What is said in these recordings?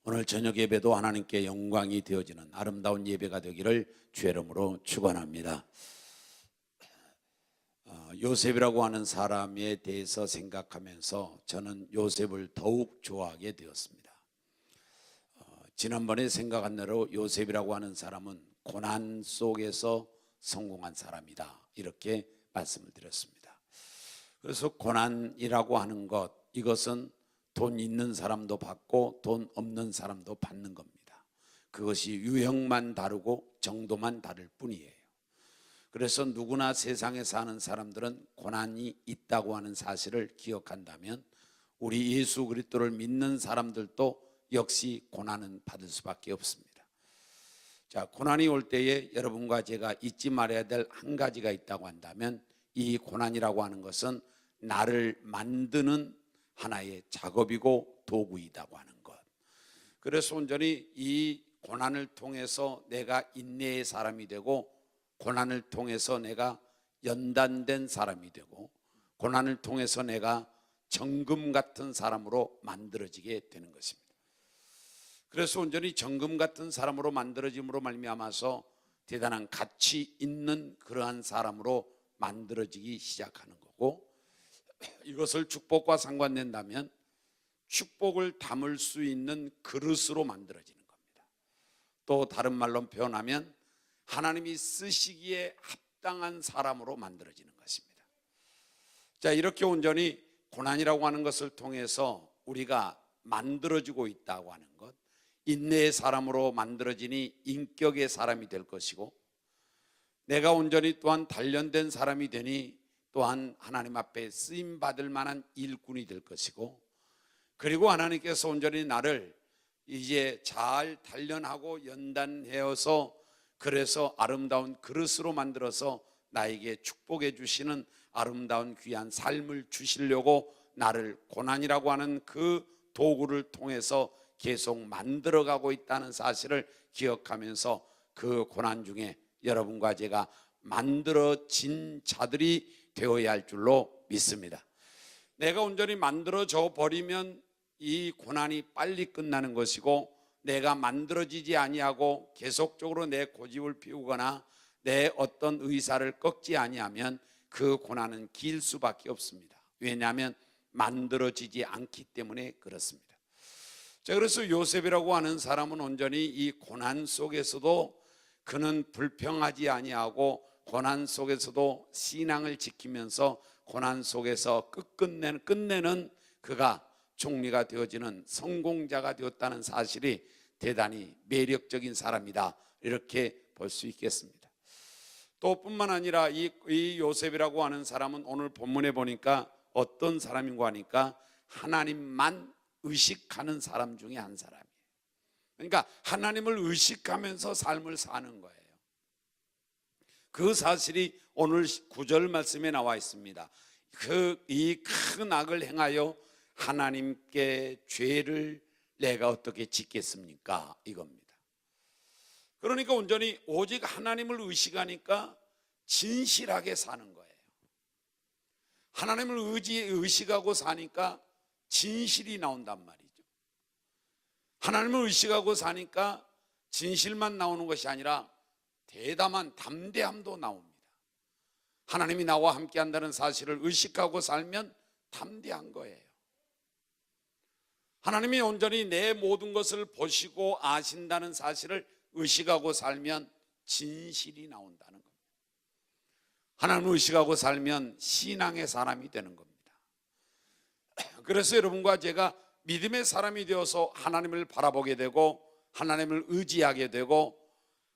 오늘 저녁 예배도 하나님께 영광이 되어지는 아름다운 예배가 되기를 주의 이름으로 축원합니다. 요셉이라고 하는 사람에 대해서 생각하면서 저는 요셉을 더욱 좋아하게 되었습니다. 지난번에 생각한 대로 요셉이라고 하는 사람은 고난 속에서 성공한 사람이다, 이렇게 말씀을 드렸습니다. 그래서 고난이라고 하는 것, 이것은 돈 있는 사람도 받고 돈 없는 사람도 받는 겁니다. 그것이 유형만 다르고 정도만 다를 뿐이에요. 그래서 누구나 세상에 사는 사람들은 고난이 있다고 하는 사실을 기억한다면 우리 예수 그리스도를 믿는 사람들도 역시 고난은 받을 수밖에 없습니다. 자, 고난이 올 때에 여러분과 제가 잊지 말아야 될 한 가지가 있다고 한다면 이 고난이라고 하는 것은 나를 만드는 하나의 작업이고 도구이다고 하는 것. 그래서 온전히 이 고난을 통해서 내가 인내의 사람이 되고, 고난을 통해서 내가 연단된 사람이 되고, 고난을 통해서 내가 정금 같은 사람으로 만들어지게 되는 것입니다. 그래서 온전히 정금 같은 사람으로 만들어짐으로 말미암아서 대단한 가치 있는 그러한 사람으로 만들어지기 시작하는 거고, 이것을 축복과 상관된다면 축복을 담을 수 있는 그릇으로 만들어지는 겁니다. 또 다른 말로 표현하면 하나님이 쓰시기에 합당한 사람으로 만들어지는 것입니다. 자, 이렇게 온전히 고난이라고 하는 것을 통해서 우리가 만들어지고 있다고 하는 것, 인내의 사람으로 만들어지니 인격의 사람이 될 것이고, 내가 온전히 또한 단련된 사람이 되니 또한 하나님 앞에 쓰임받을 만한 일꾼이 될 것이고, 그리고 하나님께서 온전히 나를 이제 잘 단련하고 연단해서 그래서 아름다운 그릇으로 만들어서 나에게 축복해 주시는 아름다운 귀한 삶을 주시려고 나를 고난이라고 하는 그 도구를 통해서 계속 만들어가고 있다는 사실을 기억하면서 그 고난 중에 여러분과 제가 만들어진 자들이 되어야 할 줄로 믿습니다. 내가 온전히 만들어져 버리면 이 고난이 빨리 끝나는 것이고, 내가 만들어지지 아니하고 계속적으로 내 고집을 피우거나 내 어떤 의사를 꺾지 아니하면 그 고난은 길 수밖에 없습니다. 왜냐하면 만들어지지 않기 때문에 그렇습니다. 자, 그래서 요셉이라고 하는 사람은 온전히 이 고난 속에서도 그는 불평하지 아니하고 고난 속에서도 신앙을 지키면서 고난 속에서 끝내는 그가 총리가 되어지는 성공자가 되었다는 사실이 대단히 매력적인 사람이다, 이렇게 볼 수 있겠습니다. 또 뿐만 아니라 이 요셉이라고 하는 사람은 오늘 본문에 보니까 어떤 사람인가 하니까 하나님만 의식하는 사람 중에 한 사람이에요. 그러니까 하나님을 의식하면서 삶을 사는 거예요. 그 사실이 오늘 9절 말씀에 나와 있습니다. 이 큰 악을 행하여 하나님께 죄를 내가 어떻게 짓겠습니까? 이겁니다. 그러니까 온전히 오직 하나님을 의식하니까 진실하게 사는 거예요. 하나님을 의식하고 사니까 진실이 나온단 말이죠. 하나님을 의식하고 사니까 진실만 나오는 것이 아니라 대담한 담대함도 나옵니다. 하나님이 나와 함께 한다는 사실을 의식하고 살면 담대한 거예요. 하나님이 온전히 내 모든 것을 보시고 아신다는 사실을 의식하고 살면 진실이 나온다는 겁니다. 하나님을 의식하고 살면 신앙의 사람이 되는 겁니다. 그래서 여러분과 제가 믿음의 사람이 되어서 하나님을 바라보게 되고 하나님을 의지하게 되고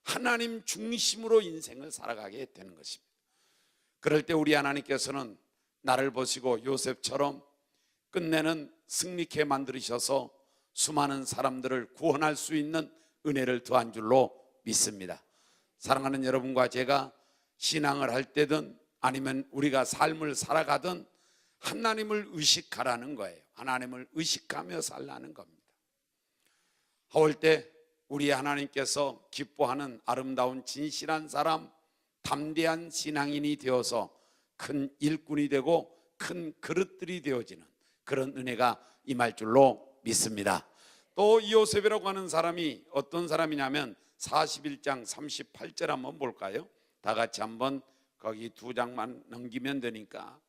하나님 중심으로 인생을 살아가게 되는 것입니다. 그럴 때 우리 하나님께서는 나를 보시고 요셉처럼 끝내는 승리케 만들으셔서 수많은 사람들을 구원할 수 있는 은혜를 더한 줄로 믿습니다. 사랑하는 여러분과 제가 신앙을 할 때든 아니면 우리가 삶을 살아가든 하나님을 의식하라는 거예요. 하나님을 의식하며 살라는 겁니다. 올 때 우리 하나님께서 기뻐하는 아름다운 진실한 사람, 담대한 신앙인이 되어서 큰 일꾼이 되고 큰 그릇들이 되어지는 그런 은혜가 임할 줄로 믿습니다. 또 이 요셉이라고 하는 사람이 어떤 사람이냐면 41장 38절 한번 볼까요? 다 같이 한번 거기 2장만 넘기면 되니까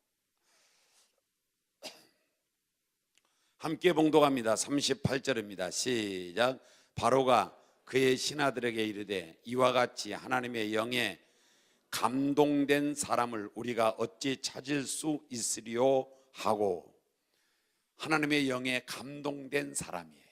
함께 봉독합니다. 38절입니다. 시작. 바로가 그의 신하들에게 이르되 이와 같이 하나님의 영에 감동된 사람을 우리가 어찌 찾을 수 있으리요 하고, 하나님의 영에 감동된 사람이에요.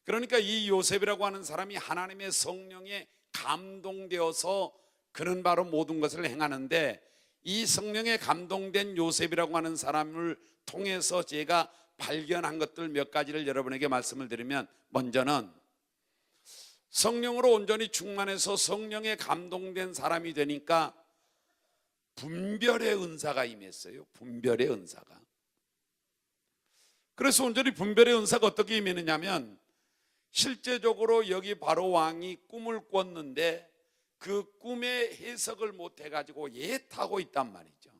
그러니까 이 요셉이라고 하는 사람이 하나님의 성령에 감동되어서 그는 바로 모든 것을 행하는데, 이 성령에 감동된 요셉이라고 하는 사람을 통해서 제가 발견한 것들 몇 가지를 여러분에게 말씀을 드리면, 먼저는 성령으로 온전히 충만해서 성령에 감동된 사람이 되니까 분별의 은사가 임했어요. 분별의 은사가. 그래서 온전히 분별의 은사가 어떻게 임했느냐면, 실제적으로 여기 바로 왕이 꿈을 꿨는데 그 꿈의 해석을 못 해가지고 예타고 있단 말이죠.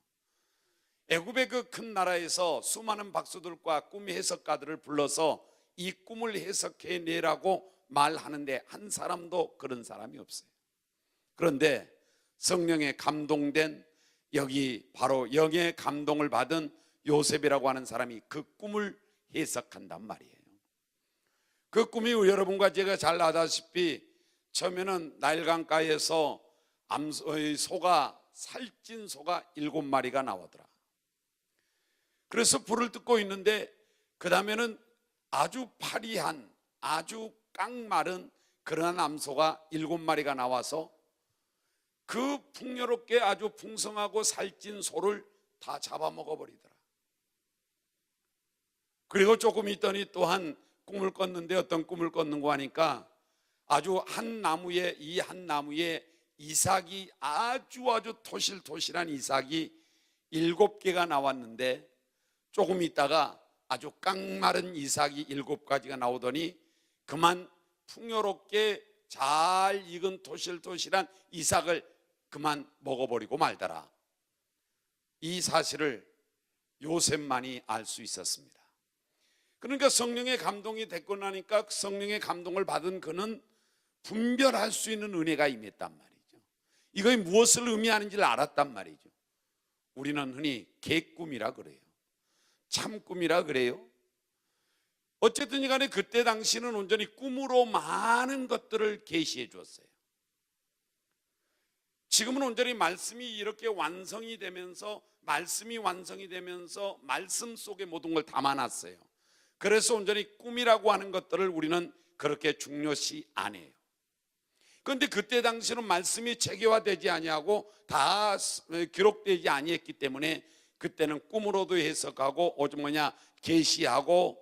애굽의 그 큰 나라에서 수많은 박수들과 꿈 해석가들을 불러서 이 꿈을 해석해 내라고 말하는데 한 사람도 그런 사람이 없어요. 그런데 성령에 감동된, 여기 바로 영의 감동을 받은 요셉이라고 하는 사람이 그 꿈을 해석한단 말이에요. 그 꿈이 여러분과 제가 잘 아다시피 처음에는 나일강가에서 소가, 살찐 소가 7마리가 나오더라. 그래서 불을 뜯고 있는데 그 다음에는 아주 파리한, 아주 깡마른 그러한 암소가 7마리가 나와서 그 풍요롭게 아주 풍성하고 살찐 소를 다 잡아먹어 버리더라. 그리고 조금 있더니 또한 꿈을 꿨는데, 어떤 꿈을 꿨는고 하니까 아주 한 나무에, 이 한 나무에 이삭이 아주 토실토실한 이삭이 7개가 나왔는데, 조금 있다가 아주 깡마른 이삭이 7가지가 나오더니 그만 풍요롭게 잘 익은 토실토실한 이삭을 그만 먹어버리고 말더라. 이 사실을 요셉만이 알 수 있었습니다. 그러니까 성령의 감동이 됐고 나니까 성령의 감동을 받은 그는 분별할 수 있는 은혜가 임했단 말이죠. 이것이 무엇을 의미하는지를 알았단 말이죠. 우리는 흔히 개꿈이라 그래요. 참꿈이라 그래요. 어쨌든 간에 그때 당시는 온전히 꿈으로 많은 것들을 계시해 주었어요. 지금은 온전히 말씀이 이렇게 완성이 되면서, 말씀이 완성이 되면서 말씀 속에 모든 걸 담아놨어요. 그래서 온전히 꿈이라고 하는 것들을 우리는 그렇게 중요시 안 해요. 그런데 그때 당시는 말씀이 체계화되지 아니하고 다 기록되지 아니했기 때문에 그때는 꿈으로도 해석하고 오직 계시하고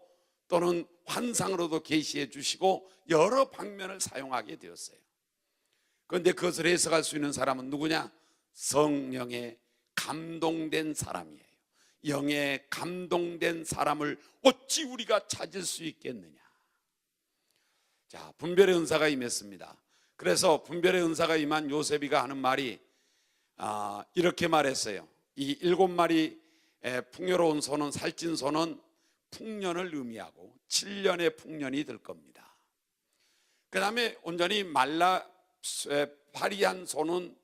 또는 환상으로도 계시해 주시고 여러 방면을 사용하게 되었어요. 그런데 그것을 해석할 수 있는 사람은 누구냐? 성령에 감동된 사람이에요. 영에 감동된 사람을 어찌 우리가 찾을 수 있겠느냐? 자, 분별의 은사가 임했습니다. 그래서 분별의 은사가 임한 요셉이가 하는 말이 이렇게 말했어요. 이 7마리 풍요로운 소는, 살찐 소는 풍년을 의미하고 7년의 풍년이 될 겁니다. 그 다음에 온전히 파리한 소는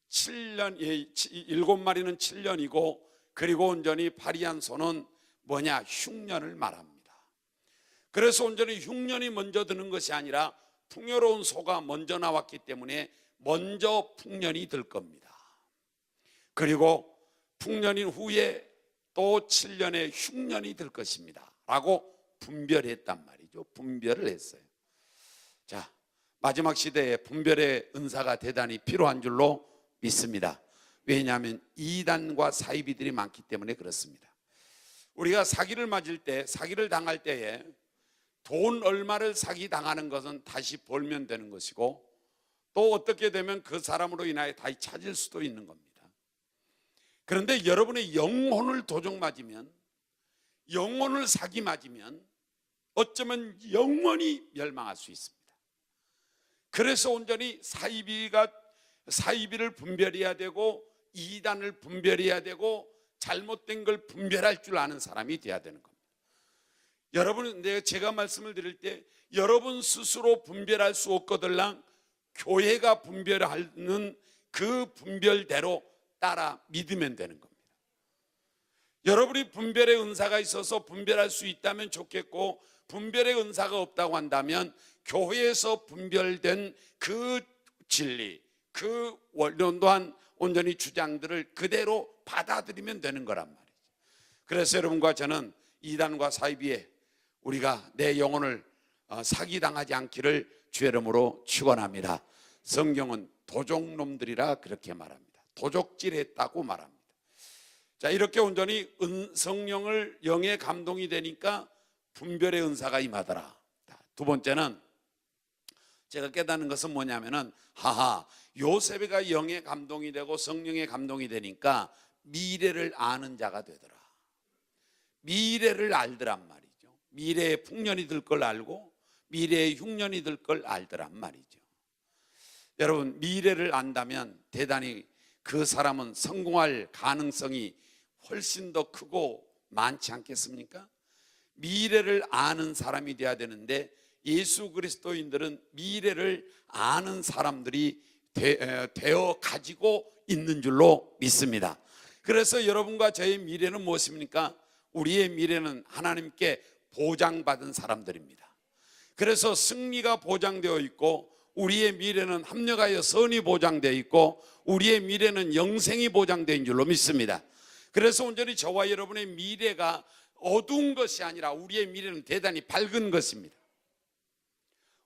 7년, 7마리는 7년이고, 그리고 온전히 파리한 소는 흉년을 말합니다. 그래서 온전히 흉년이 먼저 드는 것이 아니라 풍요로운 소가 먼저 나왔기 때문에 먼저 풍년이 들 겁니다. 그리고 풍년인 후에 또 7년의 흉년이 들 것입니다 라고 분별했단 말이죠. 분별을 했어요. 자, 마지막 시대에 분별의 은사가 대단히 필요한 줄로 믿습니다. 왜냐하면 이단과 사이비들이 많기 때문에 그렇습니다. 우리가 사기를 맞을 때, 사기를 당할 때에 돈 얼마를 사기 당하는 것은 다시 벌면 되는 것이고, 또 어떻게 되면 그 사람으로 인하여 다시 찾을 수도 있는 겁니다. 그런데 여러분의 영혼을 도적 맞으면, 영혼을 사기 맞으면 어쩌면 영원히 멸망할 수 있습니다. 그래서 온전히 사이비를 분별해야 되고, 이단을 분별해야 되고, 잘못된 걸 분별할 줄 아는 사람이 돼야 되는 겁니다. 여러분, 제가 말씀을 드릴 때 여러분 스스로 분별할 수 없거들랑 교회가 분별하는 그 분별대로 따라 믿으면 되는 겁니다. 여러분이 분별의 은사가 있어서 분별할 수 있다면 좋겠고, 분별의 은사가 없다고 한다면 교회에서 분별된 그 진리, 그 원론 또한 온전히 주장들을 그대로 받아들이면 되는 거란 말이죠. 그래서 여러분과 저는 이단과 사이비에 우리가 내 영혼을 사기당하지 않기를 주의 이름으로 축원합니다. 성경은 도적놈들이라 그렇게 말합니다. 도적질했다고 말합니다. 자, 이렇게 온전히 성령을 영의 감동이 되니까 분별의 은사가 임하더라. 두 번째는 제가 깨닫는 것은 뭐냐면은, 요셉이가 영의 감동이 되고 성령의 감동이 되니까 미래를 아는 자가 되더라. 미래를 알더란 말이죠. 미래에 풍년이 들 걸 알고 미래에 흉년이 들 걸 알더란 말이죠. 여러분, 미래를 안다면 대단히 그 사람은 성공할 가능성이 훨씬 더 크고 많지 않겠습니까? 미래를 아는 사람이 돼야 되는데, 예수 그리스도인들은 미래를 아는 사람들이 되어 가지고 있는 줄로 믿습니다. 그래서 여러분과 저의 미래는 무엇입니까? 우리의 미래는 하나님께 보장받은 사람들입니다. 그래서 승리가 보장되어 있고, 우리의 미래는 합력하여 선이 보장되어 있고, 우리의 미래는 영생이 보장된 줄로 믿습니다. 그래서 온전히 저와 여러분의 미래가 어두운 것이 아니라 우리의 미래는 대단히 밝은 것입니다.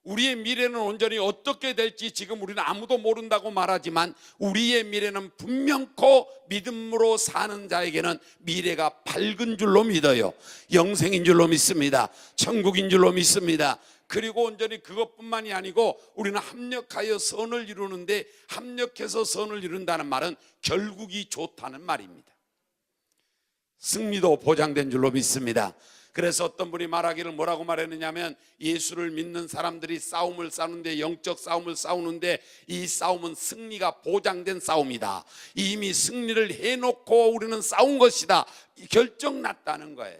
우리의 미래는 온전히 어떻게 될지 지금 우리는 아무도 모른다고 말하지만, 우리의 미래는 분명코 믿음으로 사는 자에게는 미래가 밝은 줄로 믿어요. 영생인 줄로 믿습니다. 천국인 줄로 믿습니다. 그리고 온전히 그것뿐만이 아니고 우리는 합력하여 선을 이루는데, 합력해서 선을 이룬다는 말은 결국이 좋다는 말입니다. 승리도 보장된 줄로 믿습니다. 그래서 어떤 분이 말하기를 뭐라고 말했느냐면, 예수를 믿는 사람들이 싸움을 싸우는데, 영적 싸움을 싸우는데 이 싸움은 승리가 보장된 싸움이다. 이미 승리를 해놓고 우리는 싸운 것이다. 결정났다는 거예요.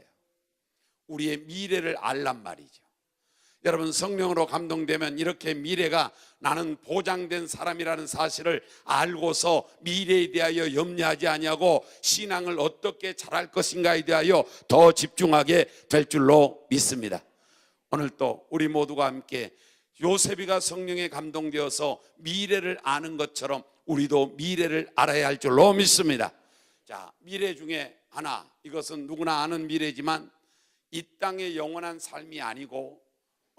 우리의 미래를 알란 말이죠. 여러분, 성령으로 감동되면 이렇게 미래가 나는 보장된 사람이라는 사실을 알고서 미래에 대하여 염려하지 아니하고 신앙을 어떻게 잘할 것인가에 대하여 더 집중하게 될 줄로 믿습니다. 오늘 또 우리 모두가 함께 요셉이가 성령에 감동되어서 미래를 아는 것처럼 우리도 미래를 알아야 할 줄로 믿습니다. 자, 미래 중에 하나, 이것은 누구나 아는 미래지만 이 땅의 영원한 삶이 아니고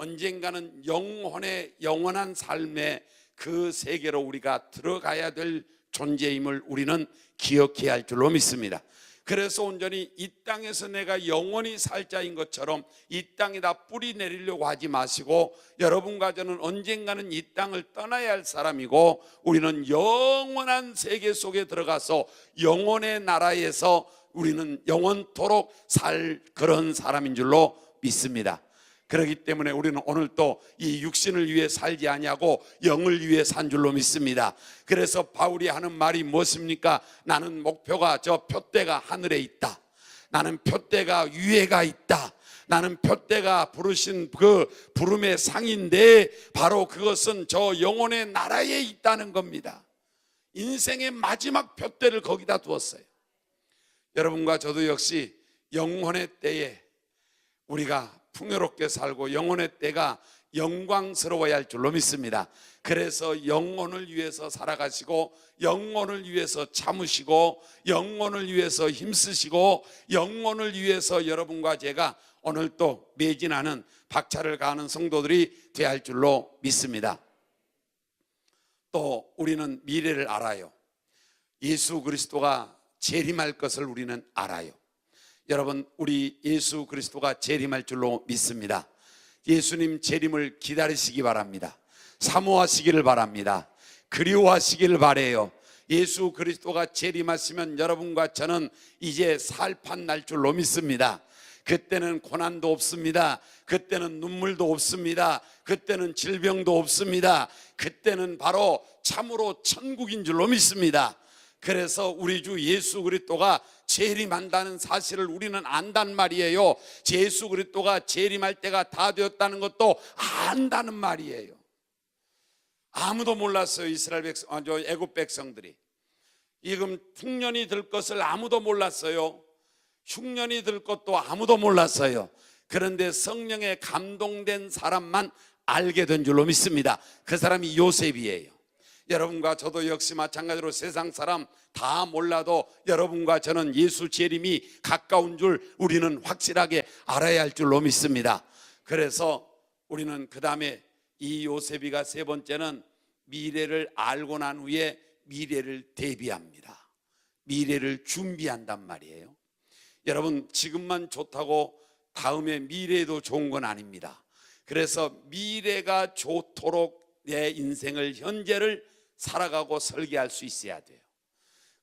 언젠가는 영혼의 영원한 삶의 그 세계로 우리가 들어가야 될 존재임을 우리는 기억해야 할 줄로 믿습니다. 그래서 온전히 이 땅에서 내가 영원히 살 자인 것처럼 이 땅에다 뿌리 내리려고 하지 마시고, 여러분과 저는 언젠가는 이 땅을 떠나야 할 사람이고, 우리는 영원한 세계 속에 들어가서 영원의 나라에서 우리는 영원토록 살 그런 사람인 줄로 믿습니다. 그렇기 때문에 우리는 오늘 또 이 육신을 위해 살지 아니하고 영을 위해 산 줄로 믿습니다. 그래서 바울이 하는 말이 무엇입니까? 나는 목표가 저 표대가 하늘에 있다. 나는 표대가 위에가 있다. 나는 표대가 부르신 그 부름의 상인데 바로 그것은 저 영혼의 나라에 있다는 겁니다. 인생의 마지막 표대를 거기다 두었어요. 여러분과 저도 역시 영혼의 때에 우리가 풍요롭게 살고 영혼의 때가 영광스러워야 할 줄로 믿습니다. 그래서 영혼을 위해서 살아가시고, 영혼을 위해서 참으시고, 영혼을 위해서 힘쓰시고, 영혼을 위해서 여러분과 제가 오늘 또 매진하는 박차를 가하는 성도들이 되어야 할 줄로 믿습니다. 또 우리는 미래를 알아요. 예수 그리스도가 재림할 것을 우리는 알아요. 여러분, 우리 예수 그리스도가 재림할 줄로 믿습니다. 예수님 재림을 기다리시기 바랍니다. 사모하시기를 바랍니다. 그리워하시기를 바라요. 예수 그리스도가 재림하시면 여러분과 저는 이제 살판 날 줄로 믿습니다. 그때는 고난도 없습니다. 그때는 눈물도 없습니다. 그때는 질병도 없습니다. 그때는 바로 참으로 천국인 줄로 믿습니다. 그래서 우리 주 예수 그리스도가 재림한다는 사실을 우리는 안단 말이에요. 예수 그리스도가 재림할 때가 다 되었다는 것도 안다는 말이에요. 아무도 몰랐어요. 이스라엘 백성, 애굽 백성들이. 지금 흉년이 들 것을 아무도 몰랐어요. 흉년이 들 것도 아무도 몰랐어요. 그런데 성령에 감동된 사람만 알게 된 줄로 믿습니다. 그 사람이 요셉이에요. 여러분과 저도 역시 마찬가지로 세상 사람 다 몰라도 여러분과 저는 예수 재림이 가까운 줄 우리는 확실하게 알아야 할 줄로 믿습니다. 그래서 우리는 그 다음에 이 요셉이가 세 번째는 미래를 알고 난 후에 미래를 대비합니다. 미래를 준비한단 말이에요. 여러분, 지금만 좋다고 다음에 미래도 좋은 건 아닙니다. 그래서 미래가 좋도록 내 인생을, 현재를 살아가고 설계할 수 있어야 돼요.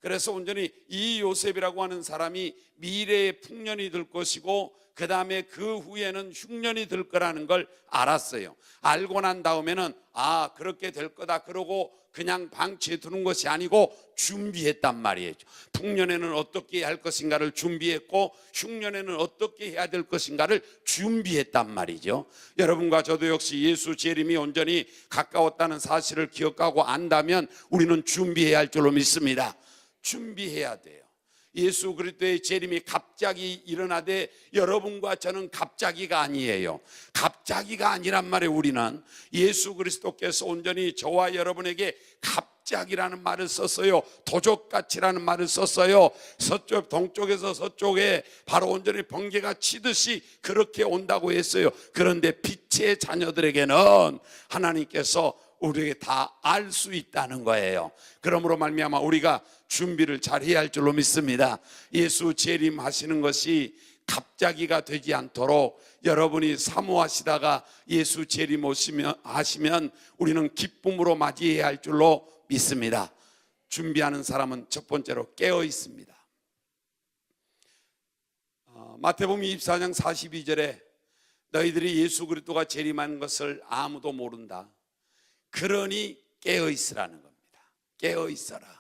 그래서 온전히 이 요셉이라고 하는 사람이 미래에 풍년이 들 것이고 그 다음에 그 후에는 흉년이 들 거라는 걸 알았어요. 알고 난 다음에는 그렇게 될 거다 그러고 그냥 방치해 두는 것이 아니고 준비했단 말이에요. 풍년에는 어떻게 할 것인가를 준비했고 흉년에는 어떻게 해야 될 것인가를 준비했단 말이죠. 여러분과 저도 역시 예수 재림이 온전히 가까웠다는 사실을 기억하고 안다면 우리는 준비해야 할 줄로 믿습니다. 준비해야 돼요. 예수 그리스도의 재림이 갑자기 일어나되 여러분과 저는 갑자기가 아니에요. 갑자기가 아니란 말이에요. 우리는 예수 그리스도께서 온전히 저와 여러분에게 갑자기라는 말을 썼어요. 도적같이라는 말을 썼어요. 서쪽 동쪽에서 서쪽에 바로 온전히 번개가 치듯이 그렇게 온다고 했어요. 그런데 빛의 자녀들에게는 하나님께서 우리에게 다 알 수 있다는 거예요. 그러므로 말미암아 우리가 준비를 잘 해야 할 줄로 믿습니다. 예수 재림하시는 것이 갑자기가 되지 않도록 여러분이 사모하시다가 예수 재림 하시면 우리는 기쁨으로 맞이해야 할 줄로 믿습니다. 준비하는 사람은 첫 번째로 깨어 있습니다. 마태복음 24장 42절에 너희들이 예수 그리스도가 재림하는 것을 아무도 모른다. 그러니 깨어 있으라는 겁니다. 깨어 있어라.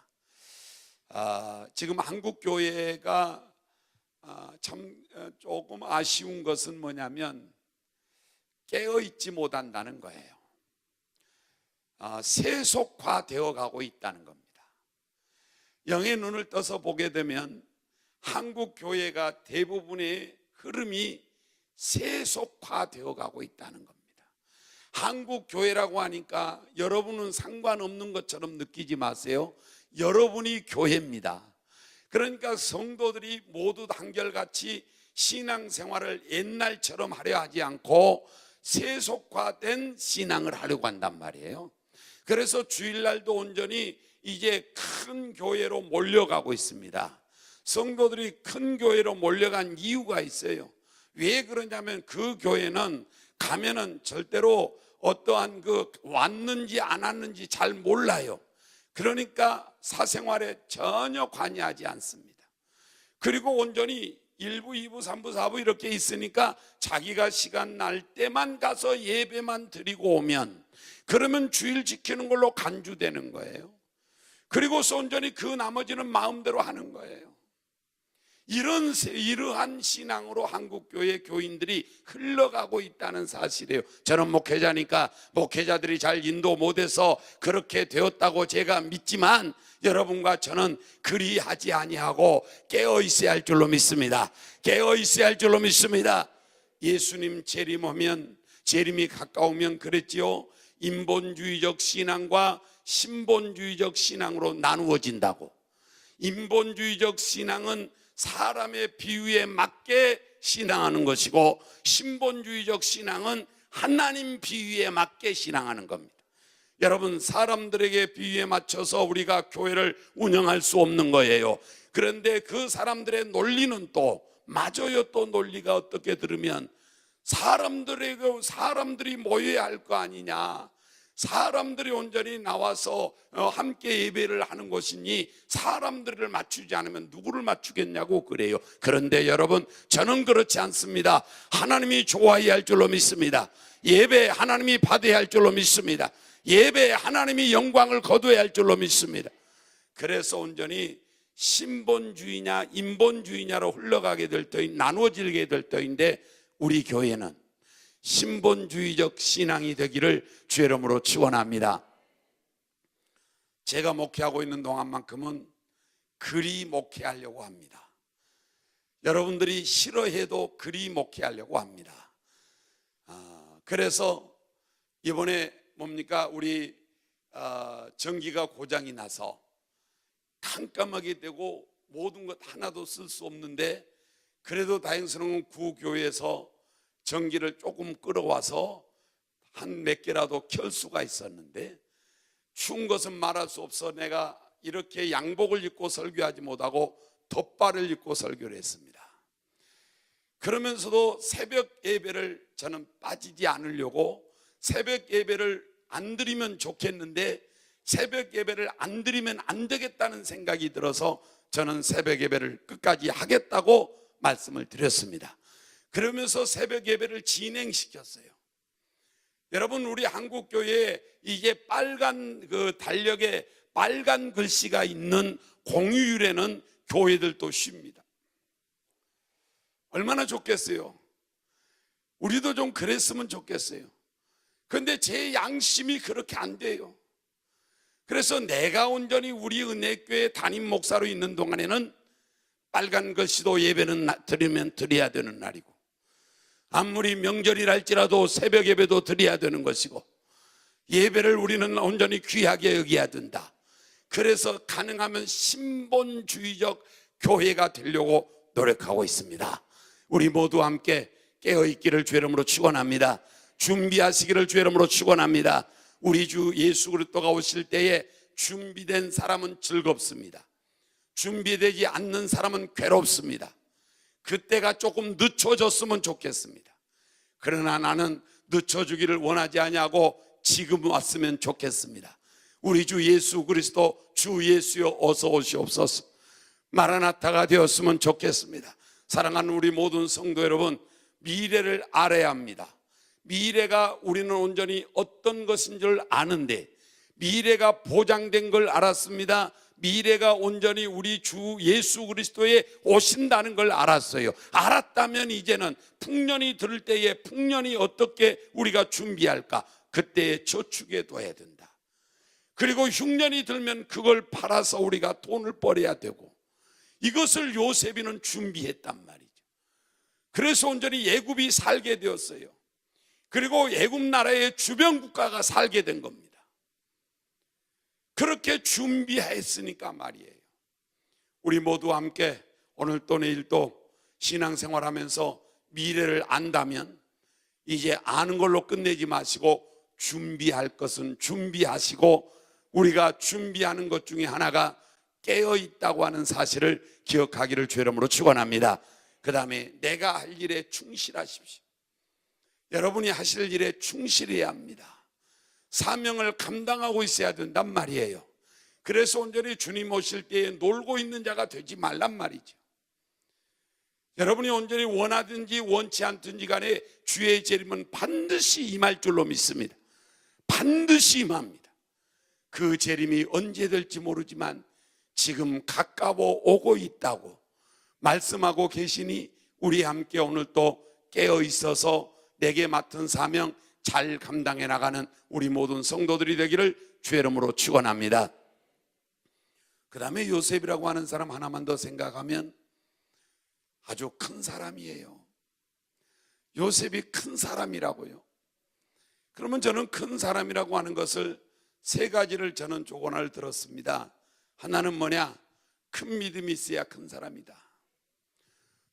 지금 한국 교회가 참 조금 아쉬운 것은 뭐냐면 깨어 있지 못한다는 거예요. 세속화되어 가고 있다는 겁니다. 영의 눈을 떠서 보게 되면 한국 교회가 대부분의 흐름이 세속화되어 가고 있다는 겁니다. 한국 교회라고 하니까 여러분은 상관없는 것처럼 느끼지 마세요. 여러분이 교회입니다. 그러니까 성도들이 모두 한결같이 신앙생활을 옛날처럼 하려 하지 않고 세속화된 신앙을 하려고 한단 말이에요. 그래서 주일날도 온전히 이제 큰 교회로 몰려가고 있습니다. 성도들이 큰 교회로 몰려간 이유가 있어요. 왜 그러냐면 그 교회는 가면은 절대로 어떠한 왔는지 안 왔는지 잘 몰라요. 그러니까 사생활에 전혀 관여하지 않습니다. 그리고 온전히 1부, 2부, 3부, 4부 이렇게 있으니까 자기가 시간 날 때만 가서 예배만 드리고 오면 그러면 주일 지키는 걸로 간주되는 거예요. 그리고서 온전히 그 나머지는 마음대로 하는 거예요. 이러한 신앙으로 한국교회 교인들이 흘러가고 있다는 사실이에요. 저는 목회자니까 목회자들이 잘 인도 못해서 그렇게 되었다고 제가 믿지만 여러분과 저는 그리하지 아니하고 깨어 있어야 할 줄로 믿습니다. 깨어 있어야 할 줄로 믿습니다. 예수님 재림하면, 재림이 가까우면 그랬지요. 인본주의적 신앙과 신본주의적 신앙으로 나누어진다고. 인본주의적 신앙은 사람의 비유에 맞게 신앙하는 것이고 신본주의적 신앙은 하나님 비유에 맞게 신앙하는 겁니다. 여러분, 사람들에게 비유에 맞춰서 우리가 교회를 운영할 수 없는 거예요. 그런데 그 사람들의 논리는 또 맞아요. 또 논리가 어떻게 들으면 사람들이 모여야 할 거 아니냐, 사람들이 온전히 나와서 함께 예배를 하는 것이니 사람들을 맞추지 않으면 누구를 맞추겠냐고 그래요. 그런데 여러분, 저는 그렇지 않습니다. 하나님이 좋아해야 할 줄로 믿습니다. 예배 하나님이 받아야 할 줄로 믿습니다. 예배 하나님이 영광을 거두어야 할 줄로 믿습니다. 그래서 온전히 신본주의냐 인본주의냐로 흘러가게 될 터인, 나누어지게 될 터인데, 우리 교회는 신본주의적 신앙이 되기를 주의 이름으로 축원합니다. 제가 목회하고 있는 동안만큼은 그리 목회하려고 합니다. 여러분들이 싫어해도 그리 목회하려고 합니다. 그래서 이번에 뭡니까, 우리 전기가 고장이 나서 깜깜하게 되고 모든 것 하나도 쓸 수 없는데, 그래도 다행스러운 구교회에서 전기를 조금 끌어와서 한 몇 개라도 켤 수가 있었는데, 추운 것은 말할 수 없어 내가 이렇게 양복을 입고 설교하지 못하고 덧발을 입고 설교를 했습니다. 그러면서도 새벽 예배를 저는 빠지지 않으려고, 새벽 예배를 안 드리면 좋겠는데 새벽 예배를 안 드리면 안 되겠다는 생각이 들어서 저는 새벽 예배를 끝까지 하겠다고 말씀을 드렸습니다. 그러면서 새벽 예배를 진행시켰어요. 여러분, 우리 한국교회에 이게 빨간 그 달력에 빨간 글씨가 있는 공휴일에는 교회들도 쉽니다. 얼마나 좋겠어요. 우리도 좀 그랬으면 좋겠어요. 그런데 제 양심이 그렇게 안 돼요. 그래서 내가 온전히 우리 은혜교회 담임 목사로 있는 동안에는 빨간 글씨도 예배는 드려야 되는 날이고, 아무리 명절이랄지라도 새벽 예배도 드려야 되는 것이고, 예배를 우리는 온전히 귀하게 여겨야 된다. 그래서 가능하면 신본주의적 교회가 되려고 노력하고 있습니다. 우리 모두 함께 깨어있기를 주의 이름으로 축원합니다. 준비하시기를 주의 이름으로 축원합니다. 우리 주 예수 그리스도가 오실 때에 준비된 사람은 즐겁습니다. 준비되지 않는 사람은 괴롭습니다. 그때가 조금 늦춰졌으면 좋겠습니다. 그러나 나는 늦춰주기를 원하지 아니하고 지금 왔으면 좋겠습니다. 우리 주 예수 그리스도, 주 예수여 어서 오시옵소서. 마라나타가 되었으면 좋겠습니다. 사랑하는 우리 모든 성도 여러분, 미래를 알아야 합니다. 미래가 우리는 온전히 어떤 것인 줄 아는데, 미래가 보장된 걸 알았습니다. 미래가 온전히 우리 주 예수 그리스도에 오신다는 걸 알았어요. 알았다면 이제는 풍년이 들 때에 풍년이 어떻게 우리가 준비할까, 그때에 저축해 둬야 된다. 그리고 흉년이 들면 그걸 팔아서 우리가 돈을 벌어야 되고, 이것을 요셉이는 준비했단 말이죠. 그래서 온전히 애굽이 살게 되었어요. 그리고 애굽 나라의 주변 국가가 살게 된 겁니다. 그렇게 준비했으니까 말이에요. 우리 모두 함께 오늘 또 내일 또 신앙생활하면서 미래를 안다면 이제 아는 걸로 끝내지 마시고 준비할 것은 준비하시고, 우리가 준비하는 것 중에 하나가 깨어있다고 하는 사실을 기억하기를 주의 이름으로 축원합니다. 그 다음에 내가 할 일에 충실하십시오. 여러분이 하실 일에 충실해야 합니다. 사명을 감당하고 있어야 된단 말이에요. 그래서 온전히 주님 오실 때에 놀고 있는 자가 되지 말란 말이죠. 여러분이 온전히 원하든지 원치 않든지 간에 주의 재림은 반드시 임할 줄로 믿습니다. 반드시 임합니다. 그 재림이 언제 될지 모르지만 지금 가까워 오고 있다고 말씀하고 계시니, 우리 함께 오늘 또 깨어 있어서 내게 맡은 사명 잘 감당해 나가는 우리 모든 성도들이 되기를 주의 이름으로 축원합니다. 그 다음에 요셉이라고 하는 사람 하나만 더 생각하면 아주 큰 사람이에요. 요셉이 큰 사람이라고요. 그러면 저는 큰 사람이라고 하는 것을 세 가지를 저는 조언을 들었습니다. 하나는 뭐냐? 큰 믿음이 있어야 큰 사람이다.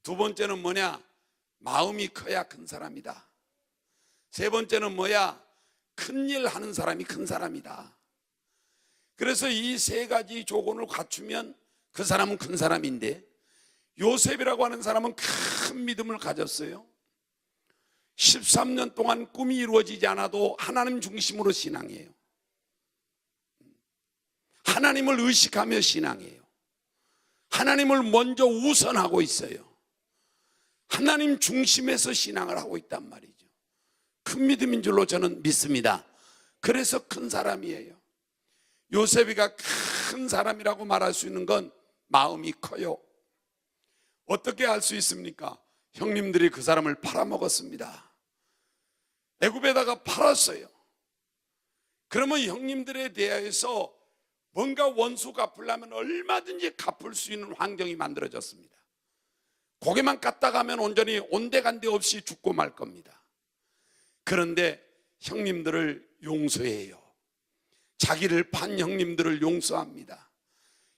두 번째는 뭐냐? 마음이 커야 큰 사람이다. 세 번째는 뭐야? 큰일 하는 사람이 큰 사람이다. 그래서 이 세 가지 조건을 갖추면 그 사람은 큰 사람인데, 요셉이라고 하는 사람은 큰 믿음을 가졌어요. 13년 동안 꿈이 이루어지지 않아도 하나님 중심으로 신앙해요. 하나님을 의식하며 신앙해요. 하나님을 먼저 우선하고 있어요. 하나님 중심에서 신앙을 하고 있단 말이죠. 큰 믿음인 줄로 저는 믿습니다. 그래서 큰 사람이에요. 요셉이가 큰 사람이라고 말할 수 있는 건 마음이 커요. 어떻게 알 수 있습니까? 형님들이 그 사람을 팔아먹었습니다. 애굽에다가 팔았어요. 그러면 형님들에 대해서 뭔가 원수 갚으려면 얼마든지 갚을 수 있는 환경이 만들어졌습니다. 고개만 까딱하면 온전히 온데간데 없이 죽고 말 겁니다. 그런데 형님들을 용서해요. 자기를 판 형님들을 용서합니다.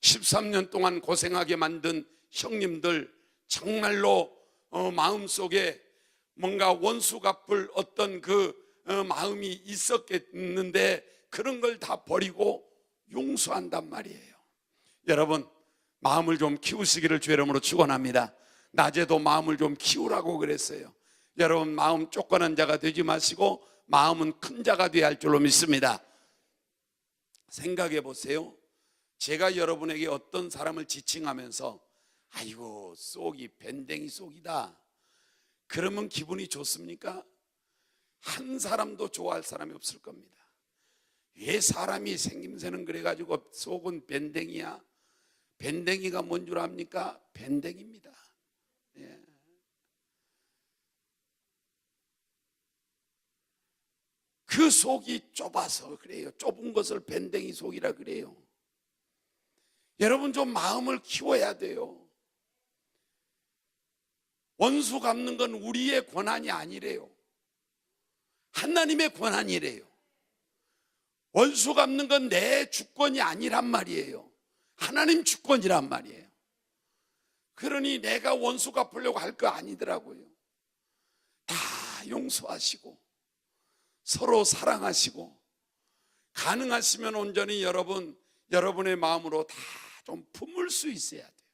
13년 동안 고생하게 만든 형님들, 정말로 마음속에 뭔가 원수 갚을 어떤 그 마음이 있었겠는데 그런 걸 다 버리고 용서한단 말이에요. 여러분, 마음을 좀 키우시기를 주의 이름으로 축원합니다. 낮에도 마음을 좀 키우라고 그랬어요. 여러분, 마음 쫓겨난 자가 되지 마시고 마음은 큰 자가 되어야 할 줄로 믿습니다. 생각해 보세요. 제가 여러분에게 어떤 사람을 지칭하면서 아이고 속이 밴댕이 속이다, 그러면 기분이 좋습니까? 한 사람도 좋아할 사람이 없을 겁니다. 왜 사람이 생김새는 그래가지고 속은 밴댕이야? 밴댕이가 뭔 줄 압니까? 밴댕입니다. 예. 그 속이 좁아서 그래요. 좁은 것을 밴댕이 속이라 그래요. 여러분, 좀 마음을 키워야 돼요. 원수 갚는 건 우리의 권한이 아니래요. 하나님의 권한이래요. 원수 갚는 건 내 주권이 아니란 말이에요. 하나님 주권이란 말이에요. 그러니 내가 원수 갚으려고 할 거 아니더라고요. 다 용서하시고 서로 사랑하시고 가능하시면 온전히 여러분의 마음으로 다 좀 품을 수 있어야 돼요.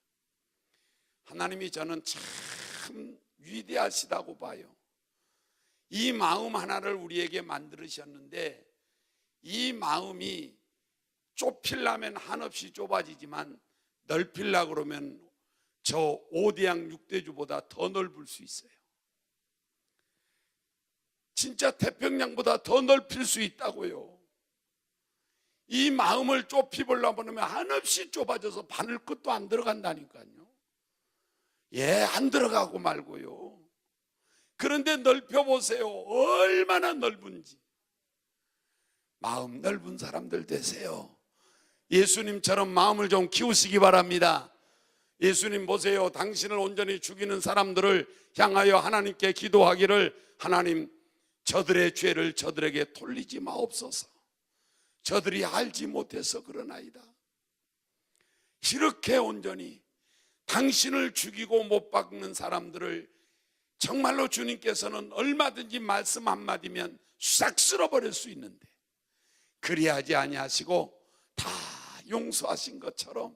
하나님이 저는 참 위대하시다고 봐요. 이 마음 하나를 우리에게 만들으셨는데 이 마음이 좁히려면 한없이 좁아지지만 넓히려고 그러면 저 5대양 6대주보다 더 넓을 수 있어요. 진짜 태평양보다 더 넓힐 수 있다고요. 이 마음을 좁히려고 하면 한없이 좁아져서 바늘 끝도 안 들어간다니까요. 안 들어가고 말고요. 그런데 넓혀보세요. 얼마나 넓은지. 마음 넓은 사람들 되세요. 예수님처럼 마음을 좀 키우시기 바랍니다. 예수님 보세요. 당신을 온전히 죽이는 사람들을 향하여 하나님께 기도하기를, 하나님, 저들의 죄를 저들에게 돌리지 마옵소서. 저들이 알지 못해서 그러나이다. 이렇게 온전히 당신을 죽이고 못 박는 사람들을 정말로 주님께서는 얼마든지 말씀 한마디면 싹 쓸어버릴 수 있는데 그리하지 아니하시고 다 용서하신 것처럼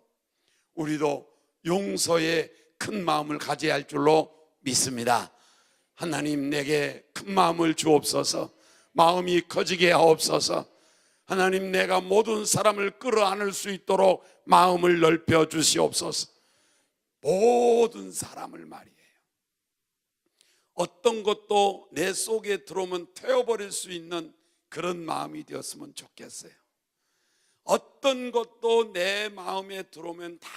우리도 용서의 큰 마음을 가져야 할 줄로 믿습니다. 하나님, 내게 큰 마음을 주옵소서. 마음이 커지게 하옵소서. 하나님, 내가 모든 사람을 끌어안을 수 있도록 마음을 넓혀 주시옵소서. 모든 사람을 말이에요. 어떤 것도 내 속에 들어오면 태워버릴 수 있는 그런 마음이 되었으면 좋겠어요. 어떤 것도 내 마음에 들어오면 다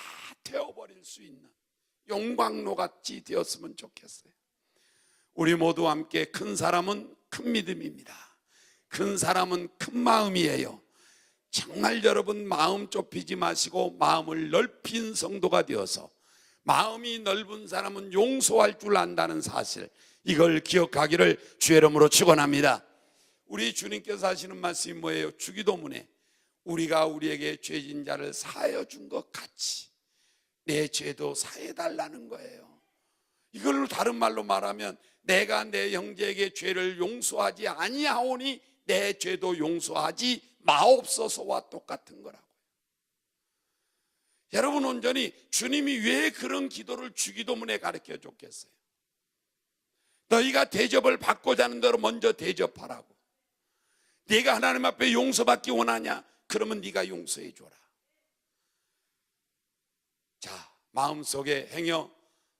태워버릴 수 있는 용광로 같이 되었으면 좋겠어요. 우리 모두 함께 큰 사람은 큰 믿음입니다. 큰 사람은 큰 마음이에요. 정말 여러분, 마음 좁히지 마시고 마음을 넓힌 성도가 되어서 마음이 넓은 사람은 용서할 줄 안다는 사실, 이걸 기억하기를 주의 이름으로 축원합니다. 우리 주님께서 하시는 말씀이 뭐예요? 주기도문에 우리가 우리에게 죄진 자를 사하여 준 것 같이 내 죄도 사해 달라는 거예요. 이걸로 다른 말로 말하면 내가 내 형제에게 죄를 용서하지 아니하오니 내 죄도 용서하지 마옵소서와 똑같은 거라고요. 여러분, 온전히 주님이 왜 그런 기도를 주기도문에 가르쳐 줬겠어요? 너희가 대접을 받고자 하는 대로 먼저 대접하라고. 네가 하나님 앞에 용서받기 원하냐? 그러면 네가 용서해 줘라. 자, 마음속에 행여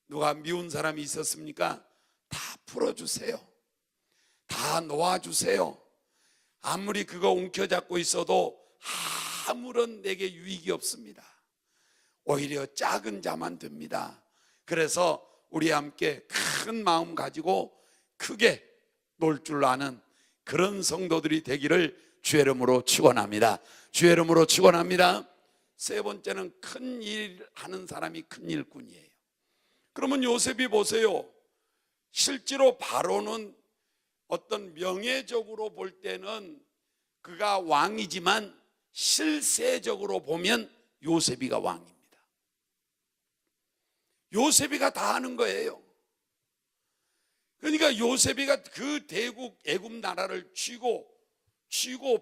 누가 미운 사람이 있었습니까? 다 풀어주세요. 다 놓아주세요. 아무리 그거 움켜잡고 있어도 아무런 내게 유익이 없습니다. 오히려 작은 자만 됩니다. 그래서 우리 함께 큰 마음 가지고 크게 놀 줄 아는 그런 성도들이 되기를 주의 이름으로 축원합니다. 주의 이름으로 축원합니다. 세 번째는 큰 일 하는 사람이 큰 일꾼이에요. 그러면 요셉이 보세요. 실제로 바로는 어떤 명예적으로 볼 때는 그가 왕이지만 실세적으로 보면 요셉이가 왕입니다. 요셉이가 다 하는 거예요. 그러니까 요셉이가 그 대국 애굽 나라를 쥐고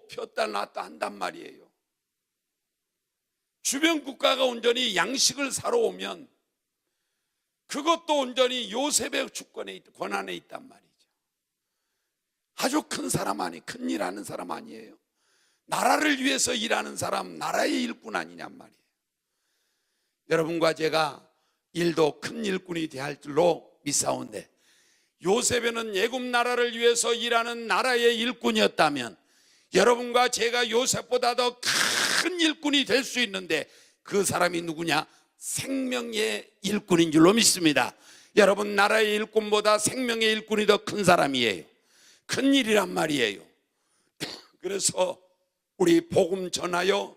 폈다 놨다 한단 말이에요. 주변 국가가 온전히 양식을 사러 오면 그것도 온전히 요셉의 주권에 권한에 있단 말이죠. 아주 큰 사람 아니, 큰 일 하는 사람 아니에요. 나라를 위해서 일하는 사람, 나라의 일꾼 아니냔 말이에요. 여러분과 제가 일도 큰 일꾼이 대할 줄로 믿사온데, 요셉에는 애굽 나라를 위해서 일하는 나라의 일꾼이었다면 여러분과 제가 요셉보다 더 큰 일꾼이 될 수 있는데, 그 사람이 누구냐? 생명의 일꾼인 줄로 믿습니다. 여러분, 나라의 일꾼보다 생명의 일꾼이 더 큰 사람이에요. 큰 일이란 말이에요. 그래서 우리 복음 전하여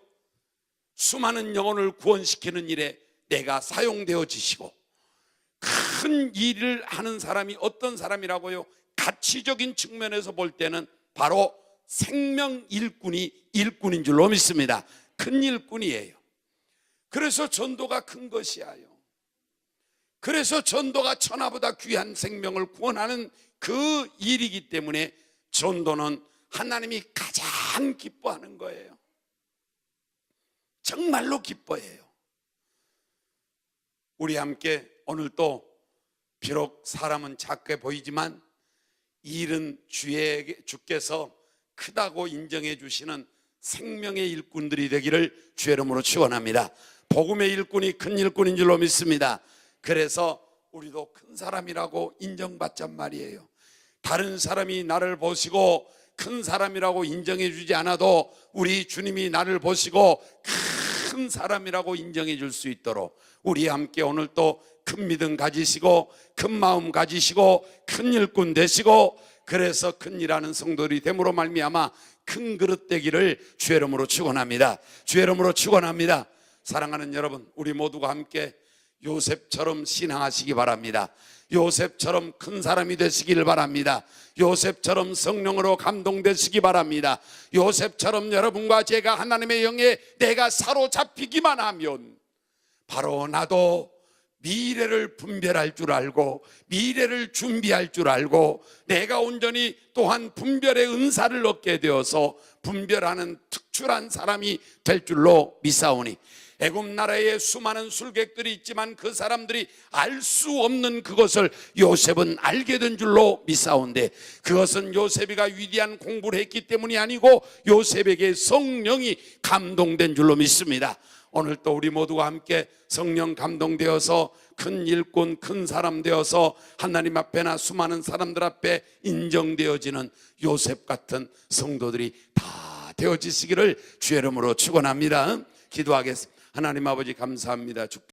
수많은 영혼을 구원시키는 일에 내가 사용되어지시고, 큰 일을 하는 사람이 어떤 사람이라고요? 가치적인 측면에서 볼 때는 바로 생명 일꾼이 일꾼인 줄로 믿습니다. 큰 일꾼이에요. 그래서 전도가 큰 것이야요. 그래서 전도가 천하보다 귀한 생명을 구원하는 그 일이기 때문에 전도는 하나님이 가장 기뻐하는 거예요. 정말로 기뻐해요. 우리 함께 오늘 또 비록 사람은 작게 보이지만 일은 주께서 크다고 인정해 주시는 생명의 일꾼들이 되기를 주의 이름으로 축원합니다. 복음의 일꾼이 큰 일꾼인 줄로 믿습니다. 그래서 우리도 큰 사람이라고 인정받잔 말이에요. 다른 사람이 나를 보시고 큰 사람이라고 인정해 주지 않아도 우리 주님이 나를 보시고 큰 사람이라고 인정해 줄 수 있도록 우리 함께 오늘 또 큰 믿음 가지시고 큰 마음 가지시고 큰 일꾼 되시고, 그래서 큰 일하는 성도들이 됨으로 말미암아 큰 그릇 되기를 주의 이름으로 축원합니다. 주의 이름으로 축원합니다. 사랑하는 여러분, 우리 모두가 함께 요셉처럼 신앙하시기 바랍니다. 요셉처럼 큰 사람이 되시기를 바랍니다. 요셉처럼 성령으로 감동되시기 바랍니다. 요셉처럼 여러분과 제가 하나님의 영에 내가 사로잡히기만 하면 바로 나도 미래를 분별할 줄 알고 미래를 준비할 줄 알고 내가 온전히 또한 분별의 은사를 얻게 되어서 분별하는 특출한 사람이 될 줄로 믿사오니, 애굽 나라에 수많은 술객들이 있지만 그 사람들이 알 수 없는 그것을 요셉은 알게 된 줄로 믿사온데, 그것은 요셉이가 위대한 공부를 했기 때문이 아니고 요셉에게 성령이 감동된 줄로 믿습니다. 오늘 또 우리 모두가 함께 성령 감동되어서 큰 일꾼, 큰 사람 되어서 하나님 앞에나 수많은 사람들 앞에 인정되어지는 요셉 같은 성도들이 다 되어지시기를 주의 이름으로 축원합니다. 기도하겠습니다. 하나님 아버지 감사합니다. 주께